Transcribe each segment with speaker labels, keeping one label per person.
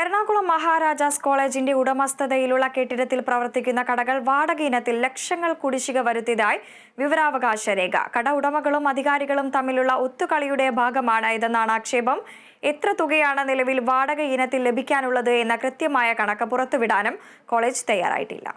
Speaker 1: എറണാകുളം മഹാരാജാസ് കോളേജിന്റെ ഉടമസ്ഥതയിലുള്ള കെട്ടിടത്തിൽ പ്രവർത്തിക്കുന്ന കടകൾ വാടക ഇനത്തിൽ ലക്ഷങ്ങൾ കുടിശ്ശിക വരുത്തിയതായി വിവരാവകാശ രേഖ. കട ഉടമകളും അധികാരികളും തമ്മിലുള്ള ഒത്തുകളിയുടെ ഭാഗമാണ് ഇതെന്നാണ് ആക്ഷേപം. എത്ര തുകയാണ് നിലവിൽ വാടക ഇനത്തിൽ ലഭിക്കാനുള്ളത് എന്ന കൃത്യമായ കണക്ക് പുറത്തുവിടാനും കോളേജ് തയ്യാറായിട്ടില്ല.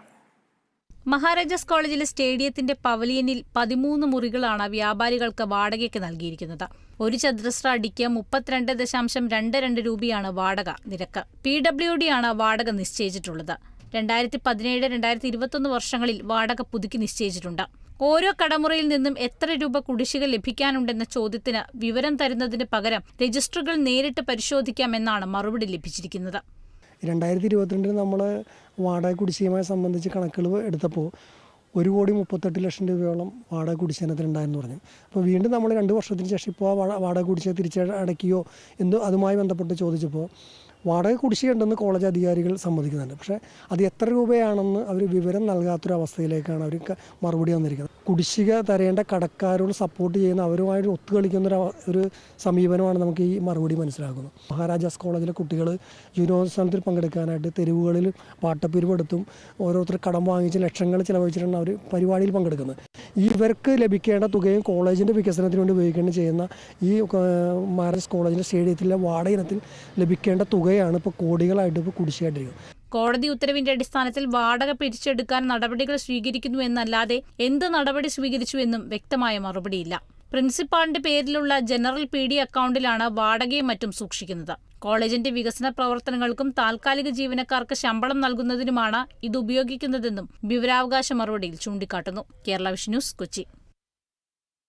Speaker 2: മഹാരാജാസ് കോളേജിലെ സ്റ്റേഡിയത്തിന്റെ പവലിയനിൽ 13 മുറികളാണ് വ്യാപാരികൾക്ക് വാടകയ്ക്ക് നൽകിയിരിക്കുന്നത്. ഒരു ചതുരശ്ര അടിക്ക് 32.22 രൂപയാണ് വാടക നിരക്ക്. PWD ആണ് വാടക നിശ്ചയിച്ചിട്ടുള്ളത്. 2017-2021 വർഷങ്ങളിൽ വാടക പുതുക്കി നിശ്ചയിച്ചിട്ടുണ്ട്. ഓരോ കടമുറിയിൽ നിന്നും എത്ര രൂപ കുടിശ്ശിക ലഭിക്കാനുണ്ടെന്ന ചോദ്യത്തിന് വിവരം തരുന്നതിന് പകരം രജിസ്റ്ററുകൾ നേരിട്ട് പരിശോധിക്കാമെന്നാണ് മറുപടി ലഭിച്ചിരിക്കുന്നത്.
Speaker 3: 2022 നമ്മൾ വാടക കുടിശ്ശികയുമായി സംബന്ധിച്ച് കണക്കുകൾ എടുത്തപ്പോൾ 1,38,00,000 രൂപയോളം വാടക കുടിശ്ശികത്തിനുണ്ടായെന്ന് പറഞ്ഞു. അപ്പോൾ വീണ്ടും നമ്മൾ 2 വർഷത്തിന് ശേഷം ഇപ്പോൾ വാടക കുടിശ്ശിക തിരിച്ചടയ്ക്കുകയോ എന്തോ അതുമായി ബന്ധപ്പെട്ട് ചോദിച്ചപ്പോൾ വാടക കുടിശ്ശിക ഉണ്ടെന്ന് കോളേജ് അധികാരികൾ സമ്മതിക്കുന്നുണ്ട്. പക്ഷേ അത് എത്ര രൂപയാണെന്ന് അവർ വിവരം നൽകാത്തൊരവസ്ഥയിലേക്കാണ് അവർ മറുപടി വന്നിരിക്കുന്നത്. കുടിശ്ശിക തരേണ്ട കടക്കാരോട് സപ്പോർട്ട് ചെയ്യുന്ന അവരുമായിട്ട് ഒത്തുകളിക്കുന്ന ഒരു സമീപനമാണ് നമുക്ക് ഈ മറുപടി മനസ്സിലാക്കുന്നത്. മഹാരാജാസ് കോളേജിലെ കുട്ടികൾ യുവജനോത്സവത്തിൽ പങ്കെടുക്കാനായിട്ട് തെരുവുകളിൽ പാട്ടപ്പിരിവെടുത്തും ഓരോരുത്തർ കടം വാങ്ങിച്ച് ലക്ഷങ്ങൾ ചിലവഴിച്ചിട്ടാണ് അവർ പരിപാടിയിൽ പങ്കെടുക്കുന്നത്. ഇവർക്ക് ലഭിക്കേണ്ട തുകയും കോളേജിൻ്റെ വികസനത്തിന് വേണ്ടി ഉപയോഗിക്കുകയും ചെയ്യുന്ന ഈ മഹാരാജാസ് കോളേജിൻ്റെ സ്റ്റേഡിയത്തിലെ വാടക ഇനത്തിൽ ലഭിക്കേണ്ട തുകയാണ് ഇപ്പോൾ കോടികളായിട്ട് ഇപ്പോൾ കുടിശ്ശികയായിട്ടിരിക്കുന്നത്.
Speaker 2: കോടതി ഉത്തരവിന്റെ അടിസ്ഥാനത്തിൽ വാടക പിരിച്ചെടുക്കാൻ നടപടികൾ സ്വീകരിക്കുന്നു എന്നല്ലാതെ എന്ത് നടപടി സ്വീകരിച്ചുവെന്നും വ്യക്തമായ മറുപടിയില്ല. പ്രിൻസിപ്പാളിന്റെ പേരിലുള്ള ജനറൽ PD അക്കൗണ്ടിലാണ് വാടകയും മറ്റും സൂക്ഷിക്കുന്നത്. കോളേജിന്റെ വികസന പ്രവർത്തനങ്ങൾക്കും താൽക്കാലിക ജീവനക്കാർക്ക് ശമ്പളം നൽകുന്നതിനുമാണ് ഇത് ഉപയോഗിക്കുന്നതെന്നും വിവരാവകാശ മറുപടിയിൽ ചൂണ്ടിക്കാട്ടുന്നു. Kerala vision news, Kochi.